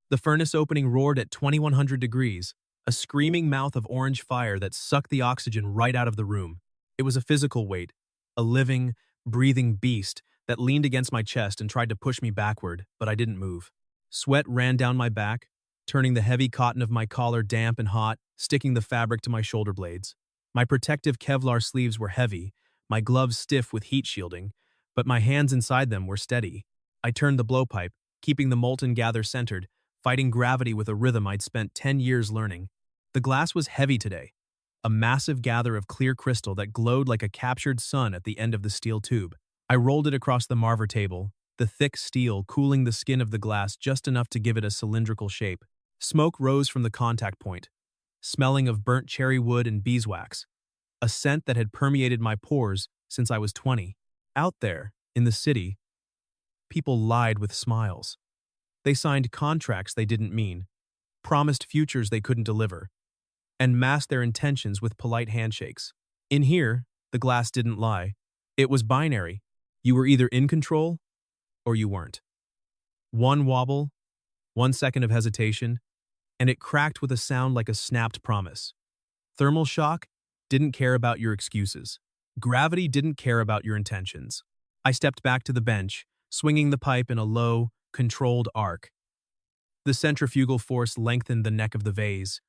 The furnace opening roared at 2100 degrees, a screaming mouth of orange fire that sucked the oxygen right out of the room. It was a physical weight, a living, breathing beast that leaned against my chest and tried to push me backward, but I didn't move. Sweat ran down my back, turning the heavy cotton of my collar damp and hot, sticking the fabric to my shoulder blades. My protective Kevlar sleeves were heavy, my gloves stiff with heat shielding, but my hands inside them were steady. I turned the blowpipe, keeping the molten gather centered, fighting gravity with a rhythm I'd spent 10 years learning. The glass was heavy today, a massive gather of clear crystal that glowed like a captured sun at the end of the steel tube. I rolled it across the marver table, the thick steel cooling the skin of the glass just enough to give it a cylindrical shape. Smoke rose from the contact point, smelling of burnt cherry wood and beeswax, a scent that had permeated my pores since I was 20. Out there, in the city, people lied with smiles. They signed contracts they didn't mean, promised futures they couldn't deliver, and masked their intentions with polite handshakes. In here, the glass didn't lie. It was binary. You were either in control or you weren't. One wobble, 1 second of hesitation, and it cracked with a sound like a snapped promise. Thermal shock didn't care about your excuses. Gravity didn't care about your intentions. I stepped back to the bench, swinging the pipe in a low, controlled arc. The centrifugal force lengthened the neck of the vase,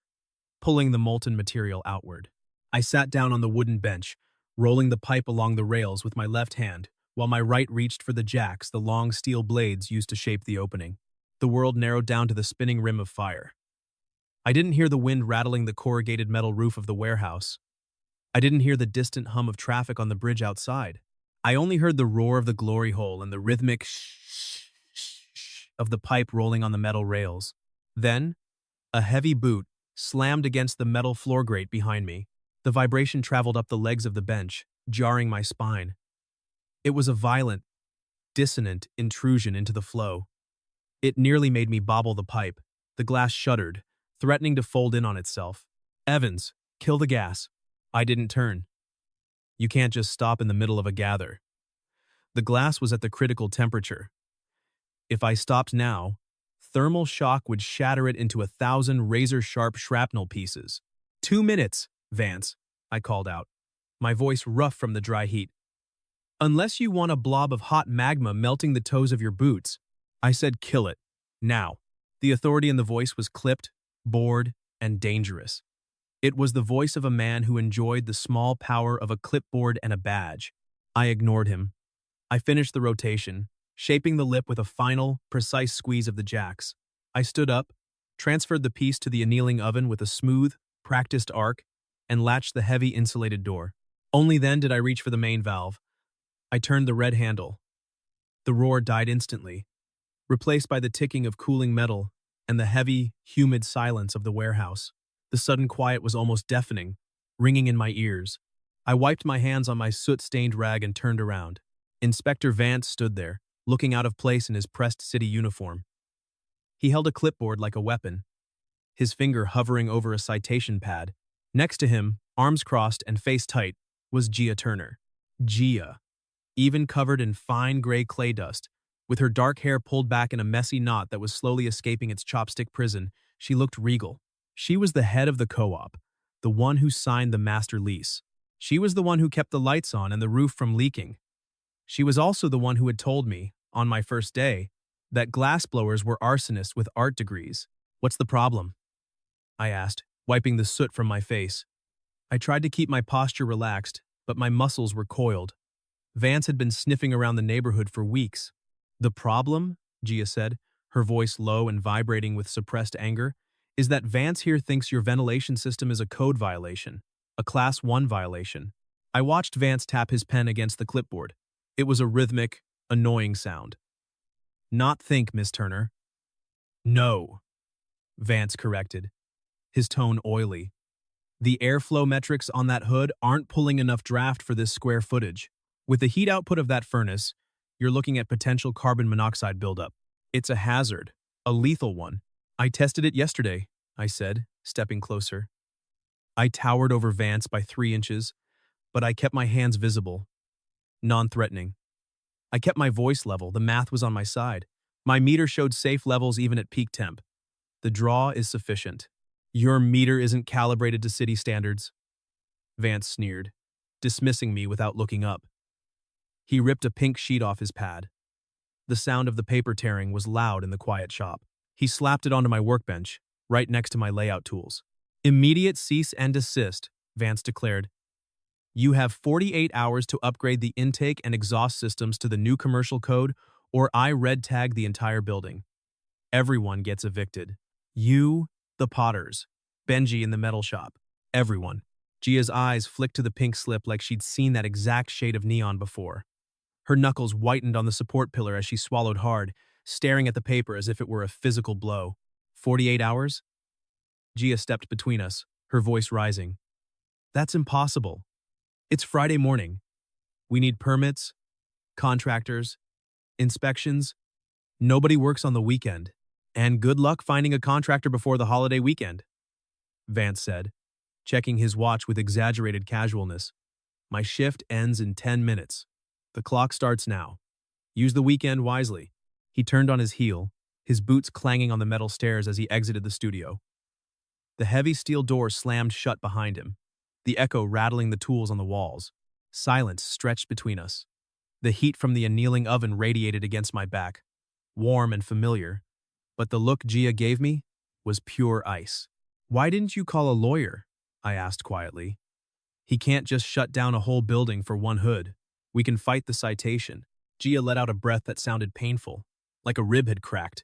pulling the molten material outward. I sat down on the wooden bench, rolling the pipe along the rails with my left hand, while my right reached for the jacks, the long steel blades used to shape the opening. The world narrowed down to the spinning rim of fire. I didn't hear the wind rattling the corrugated metal roof of the warehouse. I didn't hear the distant hum of traffic on the bridge outside. I only heard the roar of the glory hole and the rhythmic shh of the pipe rolling on the metal rails. Then, a heavy boot slammed against the metal floor grate behind me. The vibration traveled up the legs of the bench, jarring my spine. It was a violent, dissonant intrusion into the flow. It nearly made me bobble the pipe. The glass shuddered, threatening to fold in on itself. Evans, kill the gas. I didn't turn. You can't just stop in the middle of a gather. The glass was at the critical temperature. If I stopped now, thermal shock would shatter it into 1,000 razor-sharp shrapnel pieces. 2 minutes, Vance, I called out, my voice rough from the dry heat. Unless you want a blob of hot magma melting the toes of your boots, I said kill it, now. The authority in the voice was clipped, bored, and dangerous. It was the voice of a man who enjoyed the small power of a clipboard and a badge. I ignored him. I finished the rotation, shaping the lip with a final, precise squeeze of the jacks. I stood up, transferred the piece to the annealing oven with a smooth, practiced arc, and latched the heavy insulated door. Only then did I reach for the main valve. I turned the red handle. The roar died instantly, replaced by the ticking of cooling metal and the heavy, humid silence of the warehouse. The sudden quiet was almost deafening, ringing in my ears. I wiped my hands on my soot-stained rag and turned around. Inspector Vance stood there, looking out of place in his pressed city uniform. He held a clipboard like a weapon, his finger hovering over a citation pad. Next to him, arms crossed and face tight, was Gia Turner. Gia, even covered in fine gray clay dust, with her dark hair pulled back in a messy knot that was slowly escaping its chopstick prison, she looked regal. She was the head of the co-op, the one who signed the master lease. She was the one who kept the lights on and the roof from leaking. She was also the one who had told me, on my first day, that glassblowers were arsonists with art degrees. What's the problem? I asked, wiping the soot from my face. I tried to keep my posture relaxed, but my muscles were coiled. Vance had been sniffing around the neighborhood for weeks. The problem, Gia said, her voice low and vibrating with suppressed anger, is that Vance here thinks your ventilation system is a code violation, a Class 1 violation. I watched Vance tap his pen against the clipboard. It was a rhythmic, annoying sound. Not think, Miss Turner. No, Vance corrected, his tone oily. The airflow metrics on that hood aren't pulling enough draft for this square footage. With the heat output of that furnace, you're looking at potential carbon monoxide buildup. It's a hazard, a lethal one. I tested it yesterday, I said, stepping closer. I towered over Vance by 3 inches, but I kept my hands visible, non-threatening. I kept my voice level, the math was on my side. My meter showed safe levels even at peak temp. The draw is sufficient. Your meter isn't calibrated to city standards. Vance sneered, dismissing me without looking up. He ripped a pink sheet off his pad. The sound of the paper tearing was loud in the quiet shop. He slapped it onto my workbench, right next to my layout tools. Immediate cease and desist, Vance declared. You have 48 hours to upgrade the intake and exhaust systems to the new commercial code, or I red tag the entire building. Everyone gets evicted. You, the Potters, Benji in the metal shop, everyone. Gia's eyes flicked to the pink slip like she'd seen that exact shade of neon before. Her knuckles whitened on the support pillar as she swallowed hard, staring at the paper as if it were a physical blow. 48 hours? Gia stepped between us, her voice rising. That's impossible. It's Friday morning. We need permits, contractors, inspections. Nobody works on the weekend. And good luck finding a contractor before the holiday weekend, Vance said, checking his watch with exaggerated casualness. My shift ends in 10 minutes. The clock starts now. Use the weekend wisely. He turned on his heel, his boots clanging on the metal stairs as he exited the studio. The heavy steel door slammed shut behind him, the echo rattling the tools on the walls. Silence stretched between us. The heat from the annealing oven radiated against my back, warm and familiar, but the look Gia gave me was pure ice. Why didn't you call a lawyer? I asked quietly. He can't just shut down a whole building for one hood. We can fight the citation. Gia let out a breath that sounded painful, like a rib had cracked.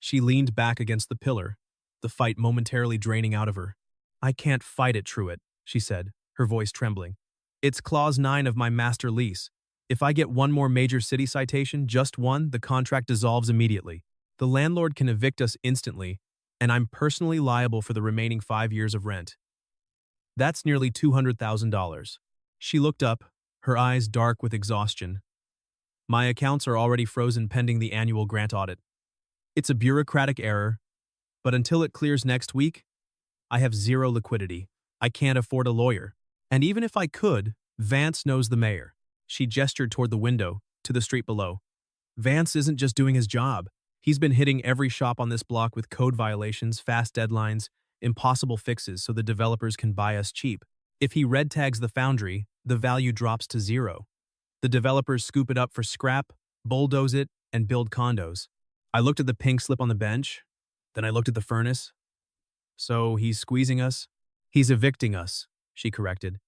She leaned back against the pillar, the fight momentarily draining out of her. I can't fight it, Truett, she said, her voice trembling. It's Clause 9 of my master lease. If I get one more major city citation, just one, the contract dissolves immediately. The landlord can evict us instantly, and I'm personally liable for the remaining 5 years of rent. That's nearly $200,000. She looked up, her eyes dark with exhaustion. My accounts are already frozen pending the annual grant audit. It's a bureaucratic error, but until it clears next week, I have zero liquidity. I can't afford a lawyer. And even if I could, Vance knows the mayor. She gestured toward the window, to the street below. Vance isn't just doing his job. He's been hitting every shop on this block with code violations, fast deadlines, impossible fixes so the developers can buy us cheap. If he red tags the Foundry, the value drops to zero. The developers scoop it up for scrap, bulldoze it, and build condos. I looked at the pink slip on the bench, then I looked at the furnace. So he's squeezing us? He's evicting us, she corrected.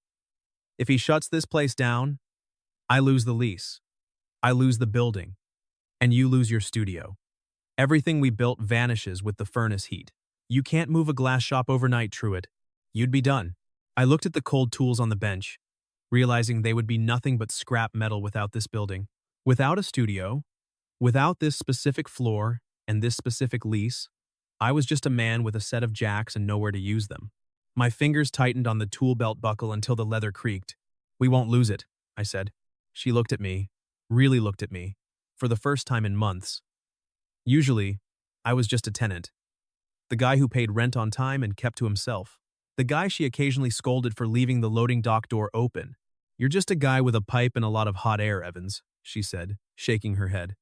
If he shuts this place down, I lose the lease. I lose the building. And you lose your studio. Everything we built vanishes with the furnace heat. You can't move a glass shop overnight, Truett. You'd be done. I looked at the cold tools on the bench, realizing they would be nothing but scrap metal without this building. Without a studio, without this specific floor and this specific lease, I was just a man with a set of jacks and nowhere to use them. My fingers tightened on the tool belt buckle until the leather creaked. We won't lose it, I said. She looked at me, really looked at me, for the first time in months. Usually, I was just a tenant. The guy who paid rent on time and kept to himself. The guy she occasionally scolded for leaving the loading dock door open. You're just a guy with a pipe and a lot of hot air, Evans, she said, shaking her head.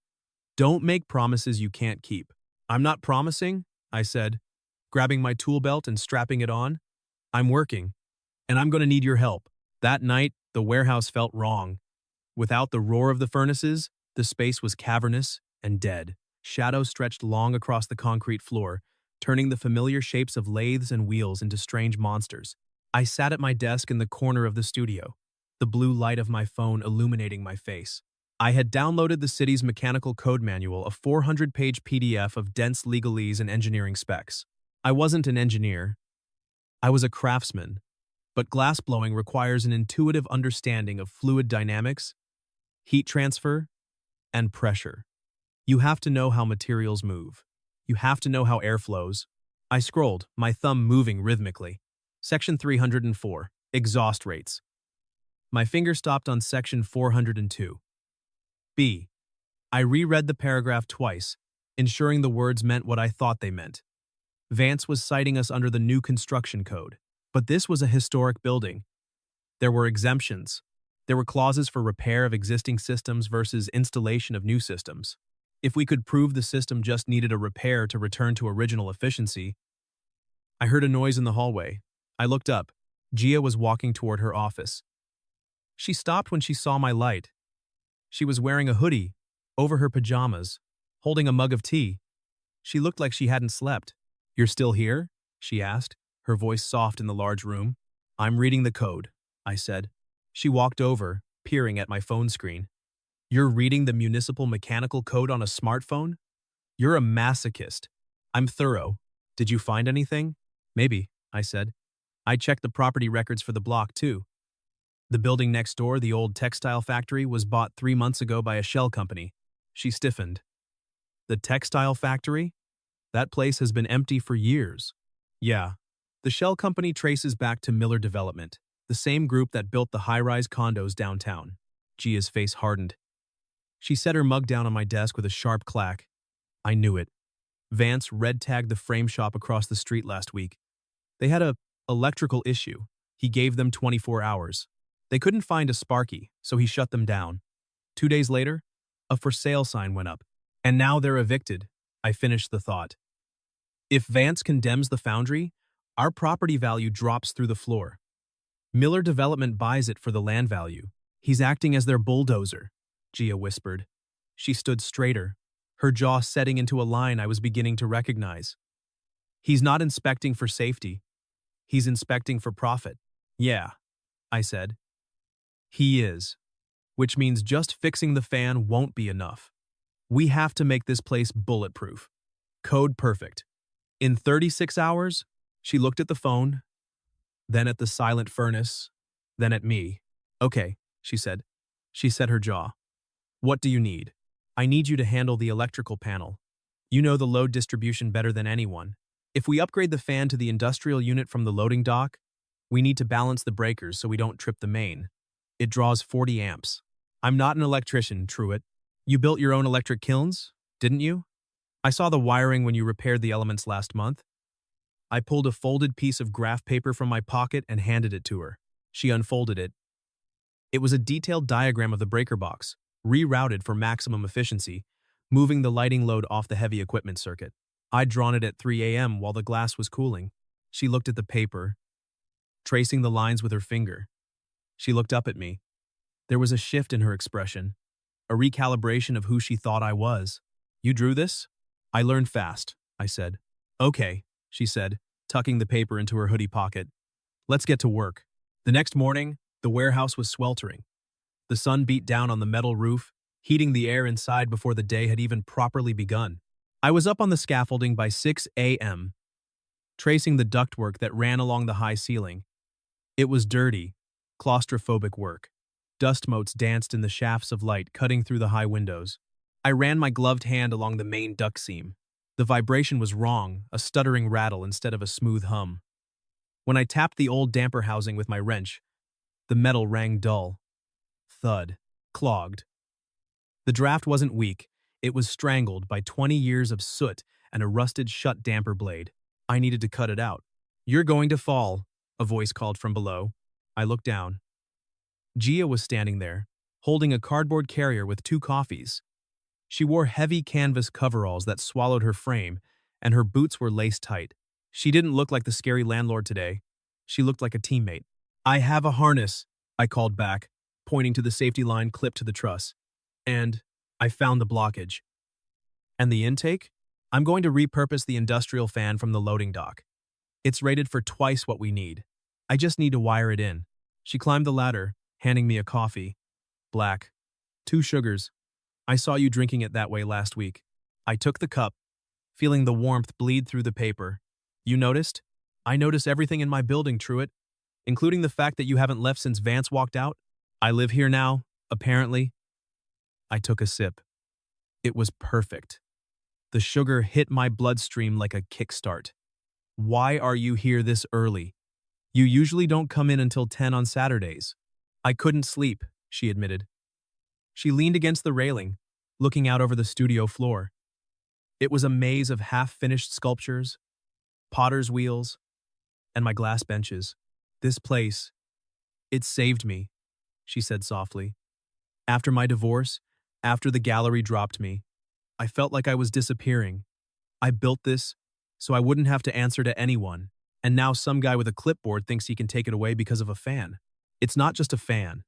Don't make promises you can't keep. I'm not promising, I said, grabbing my tool belt and strapping it on. I'm working, and I'm going to need your help. That night, the warehouse felt wrong. Without the roar of the furnaces, the space was cavernous and dead. Shadows stretched long across the concrete floor, turning the familiar shapes of lathes and wheels into strange monsters. I sat at my desk in the corner of the studio, the blue light of my phone illuminating my face. I had downloaded the city's mechanical code manual, a 400-page PDF of dense legalese and engineering specs. I wasn't an engineer. I was a craftsman, but glassblowing requires an intuitive understanding of fluid dynamics, heat transfer, and pressure. You have to know how materials move. You have to know how air flows. I scrolled, my thumb moving rhythmically. Section 304, exhaust rates. My finger stopped on section 402. B. I reread the paragraph twice, ensuring the words meant what I thought they meant. Vance was citing us under the new construction code, but this was a historic building. There were exemptions. There were clauses for repair of existing systems versus installation of new systems. If we could prove the system just needed a repair to return to original efficiency. I heard a noise in the hallway. I looked up. Gia was walking toward her office. She stopped when she saw my light. She was wearing a hoodie over her pajamas, holding a mug of tea. She looked like she hadn't slept. "You're still here?" she asked, her voice soft in the large room. "I'm reading the code," I said. She walked over, peering at my phone screen. "You're reading the municipal mechanical code on a smartphone? You're a masochist." "I'm thorough. Did you find anything?" "Maybe," I said. "I checked the property records for the block, too. The building next door, the old textile factory, was bought 3 months ago by a shell company." She stiffened. "The textile factory? That place has been empty for years." "Yeah. The shell company traces back to Miller Development, the same group that built the high-rise condos downtown." Gia's face hardened. She set her mug down on my desk with a sharp clack. "I knew it. Vance red-tagged the frame shop across the street last week. They had a electrical issue. He gave them 24 hours. They couldn't find a Sparky, so he shut them down. 2 days later, a for sale sign went up. And now they're evicted." I finished the thought. "If Vance condemns the Foundry, our property value drops through the floor. Miller Development buys it for the land value. He's acting as their bulldozer," Gia whispered. She stood straighter, her jaw setting into a line I was beginning to recognize. "He's not inspecting for safety. He's inspecting for profit." "Yeah," I said. "He is. Which means just fixing the fan won't be enough. We have to make this place bulletproof. Code perfect. In 36 hours?" She looked at the phone, then at the silent furnace, then at me. "Okay," she said. She set her jaw. "What do you need?" "I need you to handle the electrical panel. You know the load distribution better than anyone. If we upgrade the fan to the industrial unit from the loading dock, we need to balance the breakers so we don't trip the main. It draws 40 amps. I'm not an electrician, Truitt. You built your own electric kilns, didn't you? I saw the wiring when you repaired the elements last month." I pulled a folded piece of graph paper from my pocket and handed it to her. She unfolded it. It was a detailed diagram of the breaker box, rerouted for maximum efficiency, moving the lighting load off the heavy equipment circuit. I'd drawn it at 3 a.m. while the glass was cooling. She looked at the paper, tracing the lines with her finger. She looked up at me. There was a shift in her expression, a recalibration of who she thought I was. "You drew this?" "I learned fast," I said. "Okay," she said, tucking the paper into her hoodie pocket. "Let's get to work." The next morning, the warehouse was sweltering. The sun beat down on the metal roof, heating the air inside before the day had even properly begun. I was up on the scaffolding by 6 a.m., tracing the ductwork that ran along the high ceiling. It was dirty, claustrophobic work. Dust motes danced in the shafts of light cutting through the high windows. I ran my gloved hand along the main duct seam. The vibration was wrong, a stuttering rattle instead of a smooth hum. When I tapped the old damper housing with my wrench, the metal rang dull. Thud. Clogged. The draft wasn't weak. It was strangled by 20 years of soot and a rusted shut damper blade. I needed to cut it out. "You're going to fall," a voice called from below. I looked down. Gia was standing there, holding a cardboard carrier with 2 coffees. She wore heavy canvas coveralls that swallowed her frame, and her boots were laced tight. She didn't look like the scary landlord today. She looked like a teammate. "I have a harness," I called back, pointing to the safety line clipped to the truss. "And I found the blockage." "And the intake? I'm going to repurpose the industrial fan from the loading dock. It's rated for twice what we need. I just need to wire it in." She climbed the ladder, handing me a coffee. "Black. 2 sugars. I saw you drinking it that way last week." I took the cup, feeling the warmth bleed through the paper. "You noticed?" "I notice everything in my building, Truitt, including the fact that you haven't left since Vance walked out. I live here now, apparently." I took a sip. It was perfect. The sugar hit my bloodstream like a kickstart. "Why are you here this early? You usually don't come in until 10 on Saturdays." "I couldn't sleep," she admitted. She leaned against the railing, looking out over the studio floor. It was a maze of half-finished sculptures, potter's wheels, and my glass benches. "This place, it saved me," she said softly. "After my divorce, after the gallery dropped me, I felt like I was disappearing. I built this so I wouldn't have to answer to anyone, and now some guy with a clipboard thinks he can take it away because of a fan. It's not just a fan,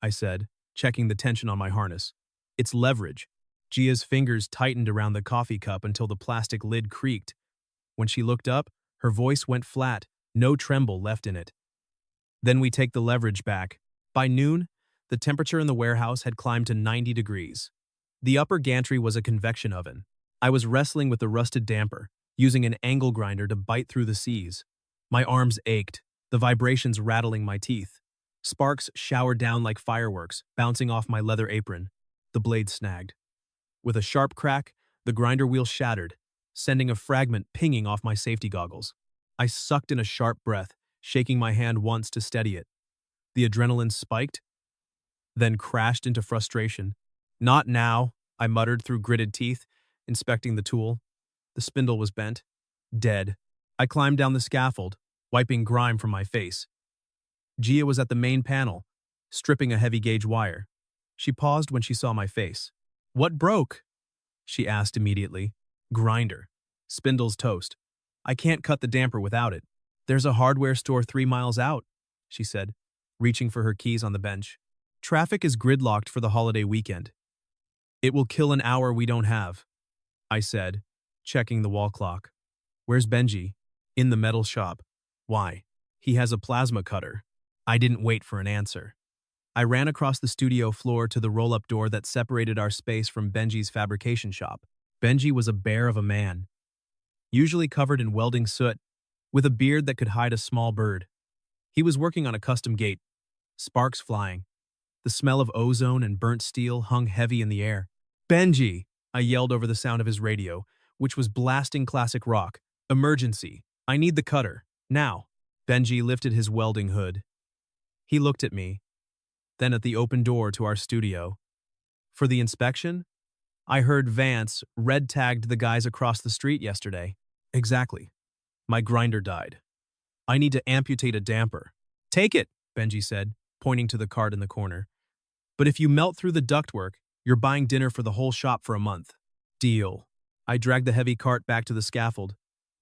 I said, checking the tension on my harness. It's leverage. Gia's fingers tightened around the coffee cup until the plastic lid creaked. When she looked up, her voice went flat, no tremble left in it. Then we take the leverage back. By noon, the temperature in the warehouse had climbed to 90 degrees. The upper gantry was a convection oven. I was wrestling with the rusted damper, using an angle grinder to bite through the seas. My arms ached, the vibrations rattling my teeth. Sparks showered down like fireworks, bouncing off my leather apron. The blade snagged. With a sharp crack, the grinder wheel shattered, sending a fragment pinging off my safety goggles. I sucked in a sharp breath, shaking my hand once to steady it. The adrenaline spiked, then crashed into frustration. Not now, I muttered through gritted teeth, inspecting the tool. The spindle was bent. Dead. I climbed down the scaffold, wiping grime from my face. Gia was at the main panel, stripping a heavy-gauge wire. She paused when she saw my face. "What broke?" she asked immediately. "Grinder. Spindle's toast. I can't cut the damper without it. There's a hardware store 3 miles out," she said, reaching for her keys on the bench. "Traffic is gridlocked for the holiday weekend. It will kill an hour we don't have," I said, checking the wall clock. "Where's Benji?" "In the metal shop." "Why?" "He has a plasma cutter." I didn't wait for an answer. I ran across the studio floor to the roll-up door that separated our space from Benji's fabrication shop. Benji was a bear of a man, usually covered in welding soot, with a beard that could hide a small bird. He was working on a custom gate, sparks flying. The smell of ozone and burnt steel hung heavy in the air. "Benji!" I yelled over the sound of his radio, which was blasting classic rock. "Emergency. I need the cutter. Now." Benji lifted his welding hood. He looked at me, then at the open door to our studio. "For the inspection?" "I heard Vance red-tagged the guys across the street yesterday." "Exactly. My grinder died. I need to amputate a damper." "Take it," Benji said, pointing to the cart in the corner. "But if you melt through the ductwork, you're buying dinner for the whole shop for a month." "Deal." I dragged the heavy cart back to the scaffold.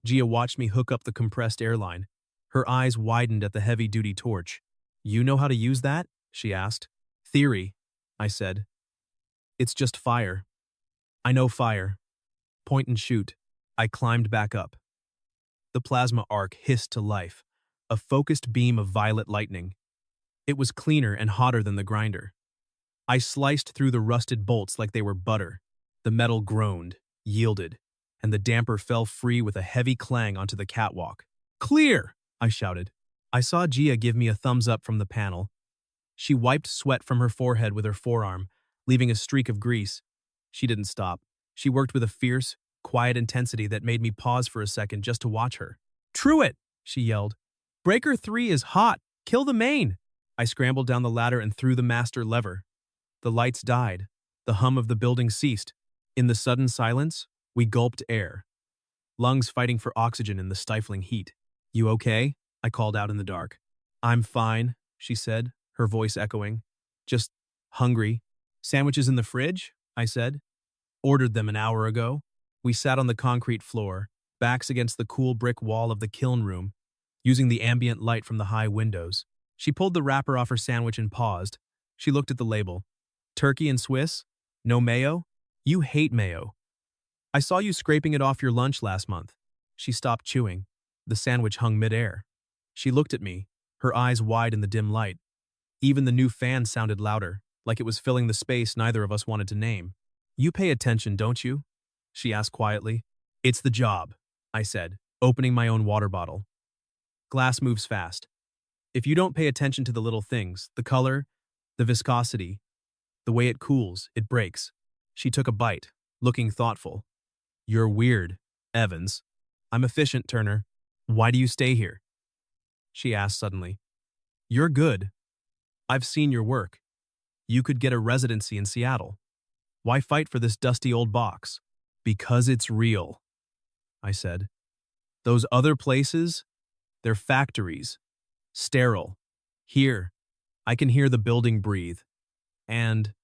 Gia watched me hook up the compressed air line. Her eyes widened at the heavy-duty torch. "You know how to use that?" she asked. "Theory," I said. "It's just fire." "I know fire. Point and shoot." I climbed back up. The plasma arc hissed to life, a focused beam of violet lightning. It was cleaner and hotter than the grinder. I sliced through the rusted bolts like they were butter. The metal groaned, yielded, and the damper fell free with a heavy clang onto the catwalk. "Clear!" I shouted. I saw Gia give me a thumbs up from the panel. She wiped sweat from her forehead with her forearm, leaving a streak of grease. She didn't stop. She worked with a fierce, quiet intensity that made me pause for a second just to watch her. "Truett!" she yelled. "Breaker 3 is hot! Kill the main!" I scrambled down the ladder and threw the master lever. The lights died. The hum of the building ceased. In the sudden silence, we gulped air, lungs fighting for oxygen in the stifling heat. "You okay?" I called out in the dark. "I'm fine," she said, her voice echoing. "Just hungry." "Sandwiches in the fridge?" I said. "Ordered them an hour ago." We sat on the concrete floor, backs against the cool brick wall of the kiln room, using the ambient light from the high windows. She pulled the wrapper off her sandwich and paused. She looked at the label. "Turkey and Swiss? No mayo? You hate mayo. I saw you scraping it off your lunch last month." She stopped chewing. The sandwich hung midair. She looked at me, her eyes wide in the dim light. Even the new fan sounded louder, like it was filling the space neither of us wanted to name. "You pay attention, don't you?" she asked quietly. "It's the job," I said, opening my own water bottle. "Glass moves fast. If you don't pay attention to the little things, the color, the viscosity, the way it cools, it breaks." She took a bite, looking thoughtful. "You're weird, Evans." "I'm efficient, Turner. Why do you stay here?" she asked suddenly. "You're good. I've seen your work. You could get a residency in Seattle. Why fight for this dusty old box?" "Because it's real," I said. "Those other places, they're factories. Sterile. Here, I can hear the building breathe. And..."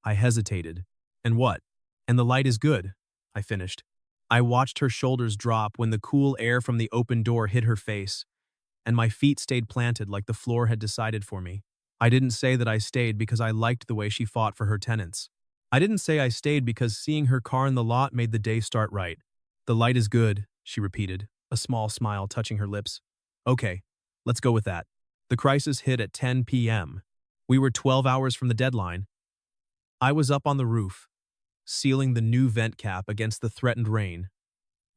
I hesitated. "And what?" "And the light is good. I finished. I watched her shoulders drop when the cool air from the open door hit her face, and my feet stayed planted like the floor had decided for me. I didn't say that I stayed because I liked the way she fought for her tenants. I didn't say I stayed because seeing her car in the lot made the day start right. The light is good, she repeated, a small smile touching her lips. Okay, let's go with that. The crisis hit at 10 p.m. We were 12 hours from the deadline. I was up on the roof, sealing the new vent cap against the threatened rain.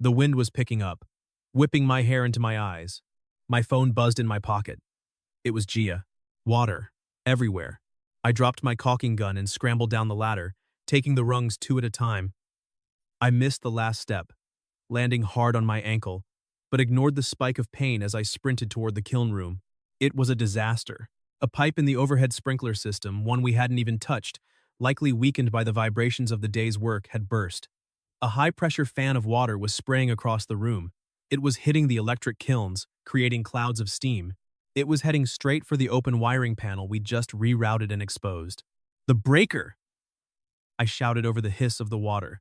The wind was picking up, whipping my hair into my eyes. My phone buzzed in my pocket. It was Gia. Water. Everywhere. I dropped my caulking gun and scrambled down the ladder, taking the rungs 2 at a time. I missed the last step, landing hard on my ankle, but ignored the spike of pain as I sprinted toward the kiln room. It was a disaster. A pipe in the overhead sprinkler system, one we hadn't even touched, likely weakened by the vibrations of the day's work, had burst. A high-pressure fan of water was spraying across the room. It was hitting the electric kilns, creating clouds of steam. It was heading straight for the open wiring panel we'd just rerouted and exposed. The breaker! I shouted over the hiss of the water.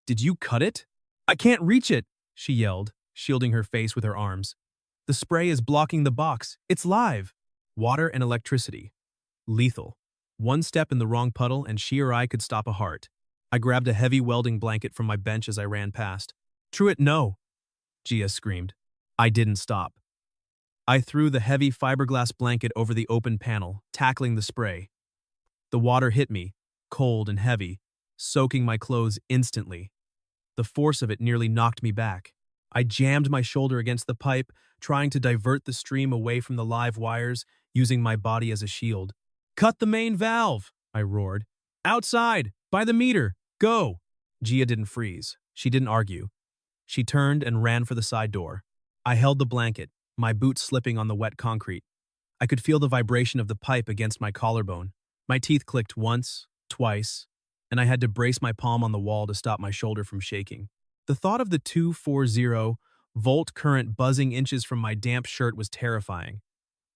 Did you cut it? I can't reach it, she yelled, shielding her face with her arms. The spray is blocking the box. It's live. Water and electricity. Lethal. One step in the wrong puddle and she or I could stop a heart. I grabbed a heavy welding blanket from my bench as I ran past. Truett, no! Gia screamed. I didn't stop. I threw the heavy fiberglass blanket over the open panel, tackling the spray. The water hit me, cold and heavy, soaking my clothes instantly. The force of it nearly knocked me back. I jammed my shoulder against the pipe, trying to divert the stream away from the live wires, using my body as a shield. Cut the main valve, I roared. Outside, by the meter, go! Gia didn't freeze. She didn't argue. She turned and ran for the side door. I held the blanket, my boots slipping on the wet concrete. I could feel the vibration of the pipe against my collarbone. My teeth clicked once, twice, and I had to brace my palm on the wall to stop my shoulder from shaking. The thought of the 240-volt current buzzing inches from my damp shirt was terrifying.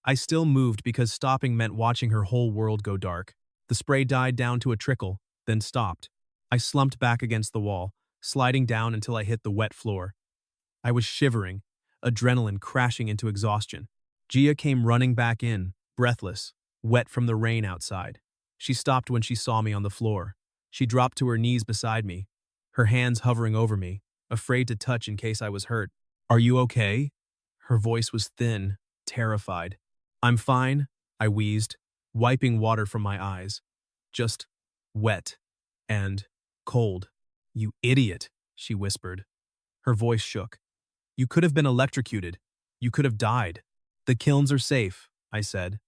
I still moved because stopping meant watching her whole world go dark. The spray died down to a trickle, then stopped. I slumped back against the wall, sliding down until I hit the wet floor. I was shivering, adrenaline crashing into exhaustion. Gia came running back in, breathless, wet from the rain outside. She stopped when she saw me on the floor. She dropped to her knees beside me, her hands hovering over me, afraid to touch in case I was hurt. Are you okay? Her voice was thin, terrified. I'm fine, I wheezed, wiping water from my eyes. Just wet and cold. You idiot, she whispered. Her voice shook. You could have been electrocuted. You could have died. The kilns are safe, I said,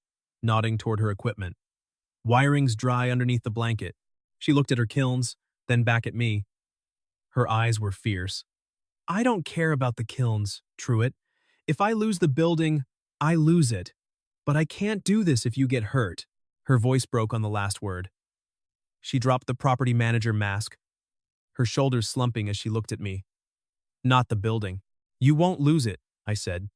nodding toward her equipment. Wiring's dry underneath the blanket. She looked at her kilns, then back at me. Her eyes were fierce. I don't care about the kilns, Truett. If I lose the building, I lose it. But I can't do this if you get hurt. Her voice broke on the last word. She dropped the property manager mask, her shoulders slumping as she looked at me. Not the building. You won't lose it, I said.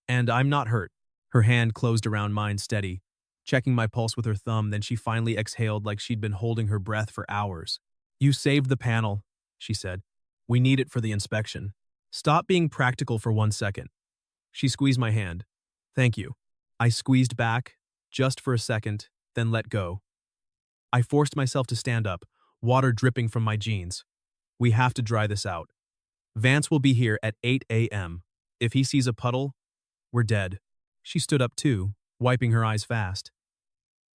And I'm not hurt. Her hand closed around mine steady, checking my pulse with her thumb, then she finally exhaled like she'd been holding her breath for hours. You saved the panel, she said. We need it for the inspection. Stop being practical for 1 second. She squeezed my hand. Thank you. I squeezed back, just for a second, then let go. I forced myself to stand up, water dripping from my jeans. We have to dry this out. Vance will be here at 8 a.m. If he sees a puddle, we're dead. She stood up too, wiping her eyes fast.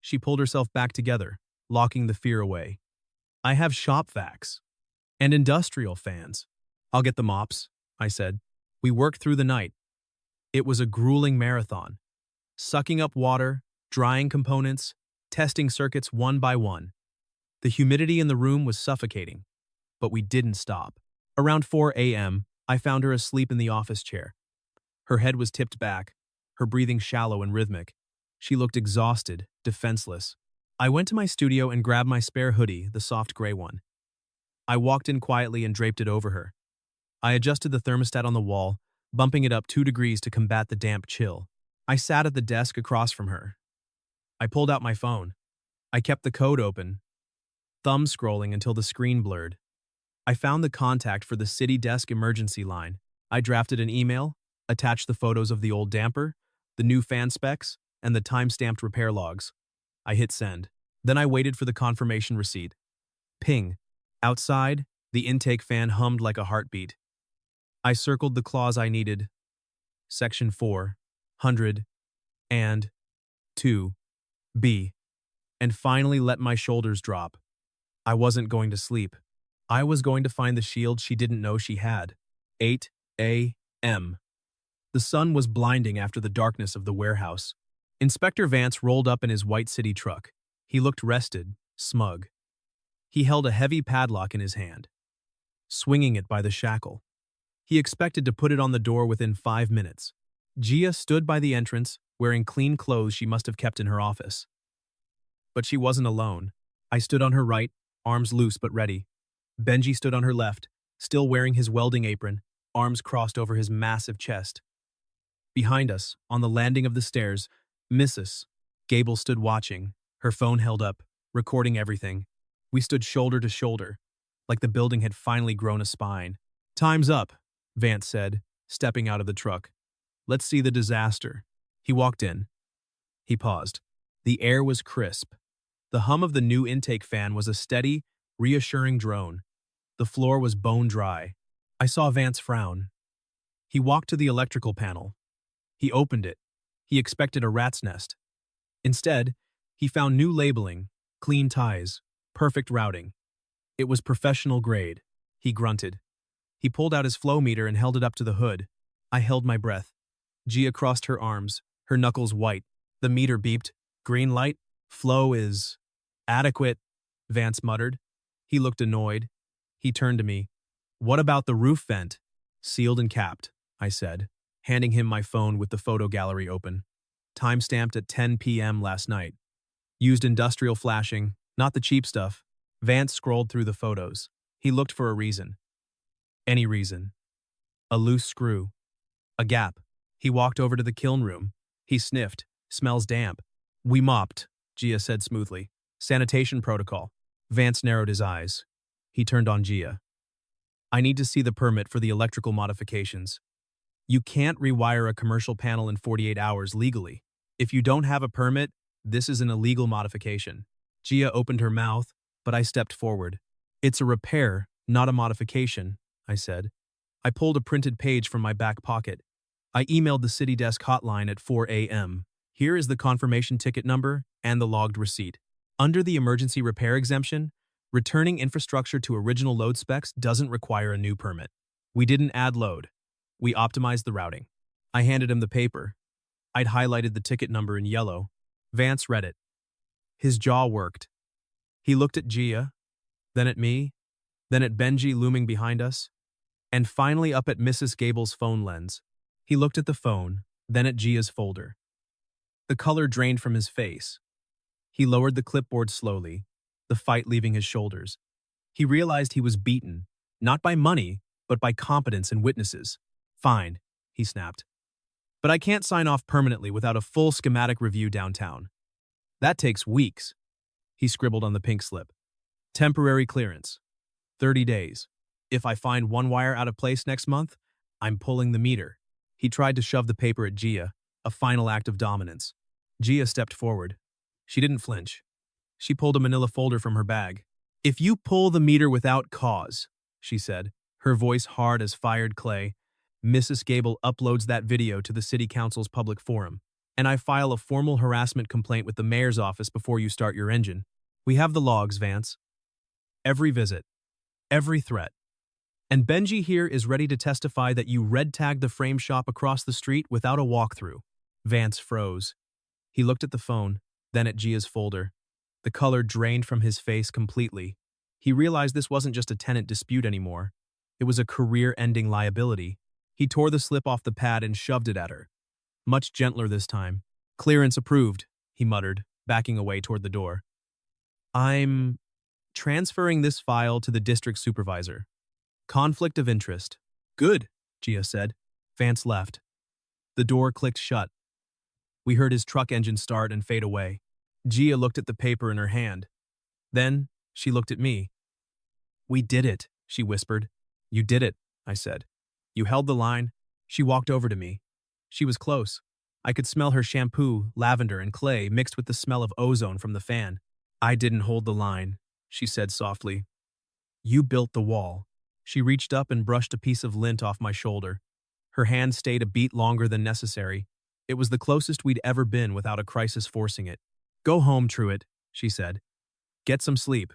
She pulled herself back together, locking the fear away. I have shop vacs and industrial fans. I'll get the mops, I said. We worked through the night. It was a grueling marathon. Sucking up water, drying components, testing circuits one by one. The humidity in the room was suffocating, but we didn't stop. Around 4 a.m., I found her asleep in the office chair. Her head was tipped back, her breathing shallow and rhythmic. She looked exhausted, defenseless. I went to my studio and grabbed my spare hoodie, the soft gray one. I walked in quietly and draped it over her. I adjusted the thermostat on the wall, bumping it up 2 degrees to combat the damp chill. I sat at the desk across from her. I pulled out my phone. I kept the code open, thumb scrolling until the screen blurred. I found the contact for the city desk emergency line. I drafted an email, attached the photos of the old damper, the new fan specs, and the time-stamped repair logs. I hit send. Then I waited for the confirmation receipt. Ping. Outside, the intake fan hummed like a heartbeat. I circled the clause I needed. Section 400 and 2B. And finally let my shoulders drop. I wasn't going to sleep. I was going to find the shield she didn't know she had. 8 a.m. The sun was blinding after the darkness of the warehouse. Inspector Vance rolled up in his white city truck. He looked rested, smug. He held a heavy padlock in his hand, swinging it by the shackle. He expected to put it on the door within 5 minutes. Gia stood by the entrance, wearing clean clothes she must have kept in her office. But she wasn't alone. I stood on her right, arms loose but ready. Benji stood on her left, still wearing his welding apron, arms crossed over his massive chest. Behind us, on the landing of the stairs, Mrs. Gable stood watching, her phone held up, recording everything. We stood shoulder to shoulder, like the building had finally grown a spine. "Time's up," Vance said, stepping out of the truck. "Let's see the disaster." He walked in. He paused. The air was crisp. The hum of the new intake fan was a steady, reassuring drone. The floor was bone dry. I saw Vance frown. He walked to the electrical panel. He opened it. He expected a rat's nest. Instead, he found new labeling, clean ties, perfect routing. It was professional grade. He grunted. He pulled out his flow meter and held it up to the hood. I held my breath. Gia crossed her arms, her knuckles white. The meter beeped. "Green light. Flow is adequate," Vance muttered. He looked annoyed. He turned to me. "What about the roof vent?" "Sealed and capped," I said, handing him my phone with the photo gallery open. Time-stamped at 10 p.m. last night. Used industrial flashing, not the cheap stuff. Vance scrolled through the photos. He looked for a reason. Any reason. A loose screw. A gap. He walked over to the kiln room. He sniffed. "Smells damp." "We mopped," Gia said smoothly. "Sanitation protocol." Vance narrowed his eyes. He turned on Gia. "I need to see the permit for the electrical modifications. You can't rewire a commercial panel in 48 hours legally. If you don't have a permit, this is an illegal modification." Gia opened her mouth, but I stepped forward. "It's a repair, not a modification," I said. I pulled a printed page from my back pocket. I emailed the city desk hotline at 4 a.m. Here is the confirmation ticket number and the logged receipt. Under the emergency repair exemption, returning infrastructure to original load specs doesn't require a new permit. We didn't add load. We optimized the routing. I handed him the paper. I'd highlighted the ticket number in yellow. Vance read it. His jaw worked. He looked at Gia, then at me, then at Benji looming behind us, and finally up at Mrs. Gable's phone lens. He looked at the phone, then at Gia's folder. The color drained from his face. He lowered the clipboard slowly, the fight leaving his shoulders. He realized he was beaten, not by money, but by competence and witnesses. "Fine," he snapped. "But I can't sign off permanently without a full schematic review downtown. That takes weeks." He scribbled on the pink slip. "Temporary clearance. 30 days. If I find one wire out of place next month, I'm pulling the meter." He tried to shove the paper at Gia, a final act of dominance. Gia stepped forward. She didn't flinch. She pulled a manila folder from her bag. "If you pull the meter without cause," she said, her voice hard as fired clay, "Mrs. Gable uploads that video to the city council's public forum, and I file a formal harassment complaint with the mayor's office before you start your engine. We have the logs, Vance. Every visit. Every threat. And Benji here is ready to testify that you red-tagged the frame shop across the street without a walkthrough." Vance froze. He looked at the phone, then at Gia's folder. The color drained from his face completely. He realized this wasn't just a tenant dispute anymore. It was a career-ending liability. He tore the slip off the pad and shoved it at her. Much gentler this time. "Clearance approved," he muttered, backing away toward the door. "I'm transferring this file to the district supervisor. Conflict of interest." "Good," Gia said. Vance left. The door clicked shut. We heard his truck engine start and fade away. Gia looked at the paper in her hand. Then she looked at me. "We did it," she whispered. You did it, I said. You held the line. She walked over to me. She was close. I could smell her shampoo, lavender, and clay mixed with the smell of ozone from the fan. I didn't hold the line, she said softly. You built the wall. She reached up and brushed a piece of lint off my shoulder. Her hand stayed a beat longer than necessary. It was the closest we'd ever been without a crisis forcing it. Go home, Truett, she said. Get some sleep.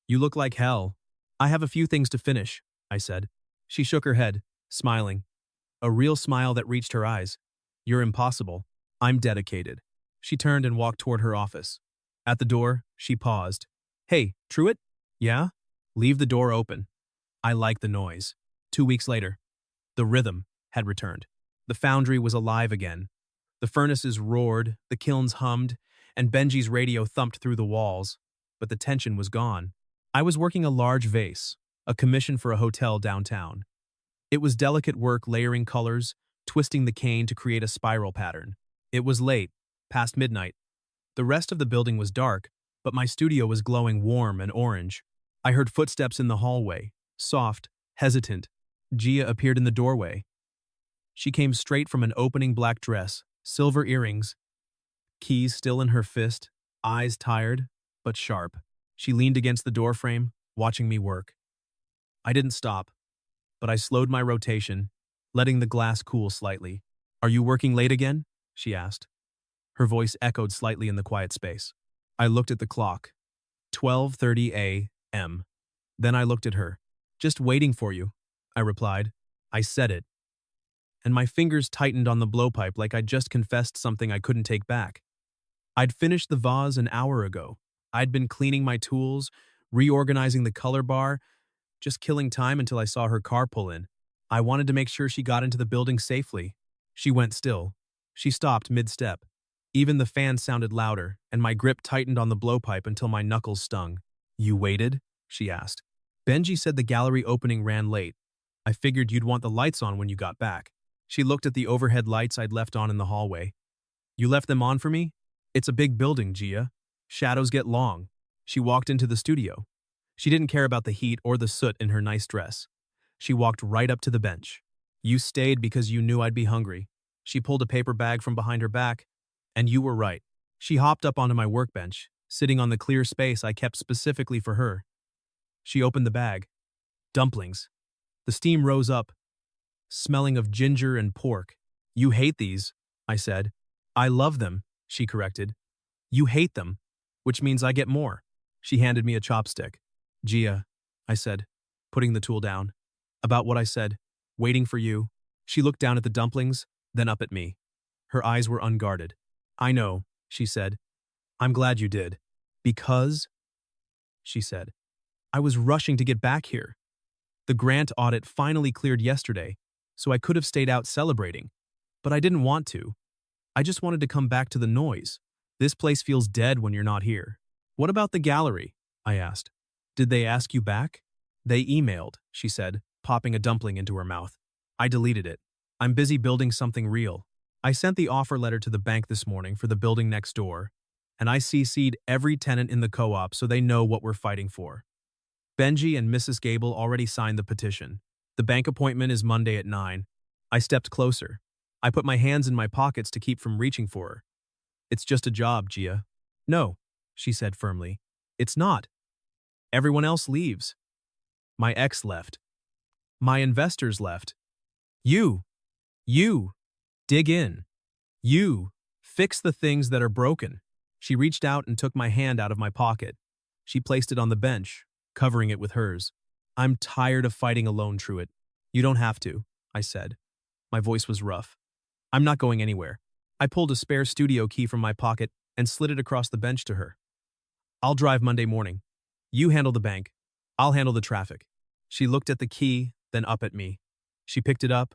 You look like hell. I have a few things to finish, I said. She shook her head, smiling. A real smile that reached her eyes. You're impossible. I'm dedicated. She turned and walked toward her office. At the door, she paused. Hey, Truett? Yeah? Leave the door open. I like the noise. 2 weeks later, the rhythm had returned. The foundry was alive again. The furnaces roared, the kilns hummed, and Benji's radio thumped through the walls. But the tension was gone. I was working a large vase, a commission for a hotel downtown. It was delicate work layering colors, twisting the cane to create a spiral pattern. It was late, past midnight. The rest of the building was dark, but my studio was glowing warm and orange. I heard footsteps in the hallway, soft, hesitant. Gia appeared in the doorway. She came straight from an opening black dress, silver earrings, keys still in her fist, eyes tired, but sharp. She leaned against the doorframe, watching me work. I didn't stop, but I slowed my rotation, letting the glass cool slightly. Are you working late again? She asked. Her voice echoed slightly in the quiet space. I looked at the clock. 12:30 a.m. Then I looked at her. Just waiting for you, I replied. I said it. And my fingers tightened on the blowpipe like I'd just confessed something I couldn't take back. I'd finished the vase an hour ago. I'd been cleaning my tools, reorganizing the color bar, just killing time until I saw her car pull in. I wanted to make sure she got into the building safely. She went still. She stopped mid-step. Even the fan sounded louder, and my grip tightened on the blowpipe until my knuckles stung. You waited? She asked. Benji said the gallery opening ran late. I figured you'd want the lights on when you got back. She looked at the overhead lights I'd left on in the hallway. You left them on for me? It's a big building, Gia. Shadows get long. She walked into the studio. She didn't care about the heat or the soot in her nice dress. She walked right up to the bench. You stayed because you knew I'd be hungry. She pulled a paper bag from behind her back, and you were right. She hopped up onto my workbench, sitting on the clear space I kept specifically for her. She opened the bag. Dumplings. The steam rose up, smelling of ginger and pork. You hate these, I said. I love them, she corrected. You hate them, which means I get more. She handed me a chopstick. Gia, I said, putting the tool down. About what I said, waiting for you. She looked down at the dumplings, then up at me. Her eyes were unguarded. I know, she said. I'm glad you did. Because, she said, I was rushing to get back here. The grant audit finally cleared yesterday, so I could have stayed out celebrating. But I didn't want to. I just wanted to come back to the noise. This place feels dead when you're not here. What about the gallery? I asked. Did they ask you back? They emailed, she said, popping a dumpling into her mouth. I deleted it. I'm busy building something real. I sent the offer letter to the bank this morning for the building next door, and I CC'd every tenant in the co-op so they know what we're fighting for. Benji and Mrs. Gable already signed the petition. The bank appointment is Monday at 9. I stepped closer. I put my hands in my pockets to keep from reaching for her. It's just a job, Gia. No, she said firmly. It's not. Everyone else leaves. My ex left. My investors left. You. Dig in. You. Fix the things that are broken. She reached out and took my hand out of my pocket. She placed it on the bench, covering it with hers. I'm tired of fighting alone, Truett. You don't have to, I said. My voice was rough. I'm not going anywhere. I pulled a spare studio key from my pocket and slid it across the bench to her. I'll drive Monday morning. You handle the bank. I'll handle the traffic. She looked at the key, then up at me. She picked it up,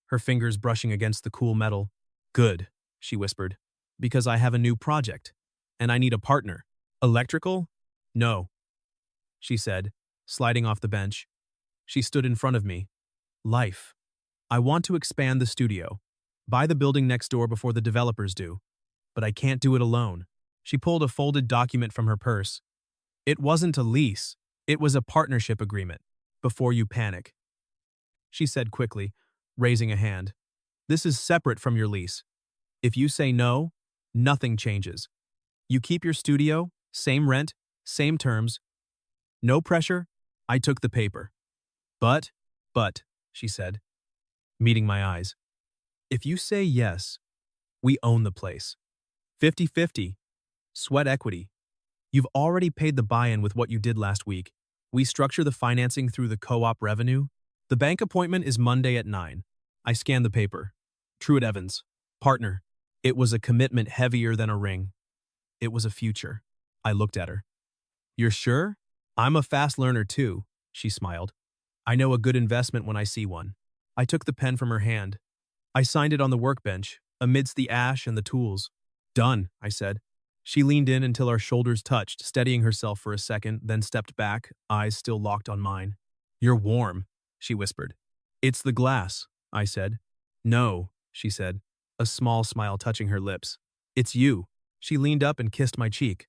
her fingers brushing against the cool metal. Good, she whispered, because I have a new project, and I need a partner. Electrical? No, she said, sliding off the bench. She stood in front of me. Life. I want to expand the studio, buy the building next door before the developers do, but I can't do it alone. She pulled a folded document from her purse. It wasn't a lease, it was a partnership agreement. before you panic, she said quickly, raising a hand. This is separate from your lease. If you say no, nothing changes. You keep your studio, same rent, same terms. No pressure. I took the paper. But, she said, meeting my eyes. If you say yes, we own the place. 50-50. Sweat equity. You've already paid the buy-in with what you did last week. We structure the financing through the co-op revenue. The bank appointment is Monday at 9. I scanned the paper. Truett Evans. Partner. It was a commitment heavier than a ring. It was a future. I looked at her. You're sure? I'm a fast learner too, she smiled. I know a good investment when I see one. I took the pen from her hand. I signed it on the workbench, amidst the ash and the tools. Done, I said. She leaned in until our shoulders touched, steadying herself for a second, then stepped back, eyes still locked on mine. You're warm, she whispered. It's the glass, I said. No, she said, a small smile touching her lips. It's you. She leaned up and kissed my cheek.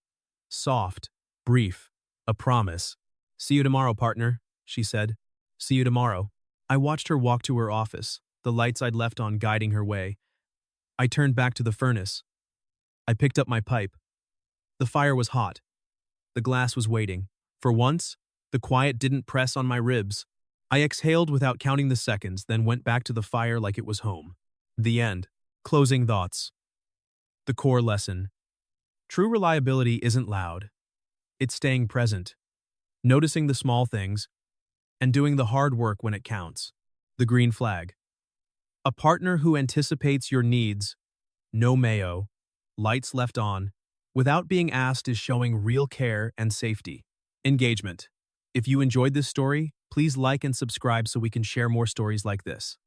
Soft, brief, a promise. See you tomorrow, partner, she said. See you tomorrow. I watched her walk to her office, the lights I'd left on guiding her way. I turned back to the furnace. I picked up my pipe. The fire was hot. The glass was waiting. For once, the quiet didn't press on my ribs. I exhaled without counting the seconds, then went back to the fire like it was home. The end. Closing thoughts. The core lesson. True reliability isn't loud. It's staying present, noticing the small things, and doing the hard work when it counts. The green flag. A partner who anticipates your needs, no mayo, lights left on, without being asked is showing real care and safety. Engagement. If you enjoyed this story, please like and subscribe so we can share more stories like this.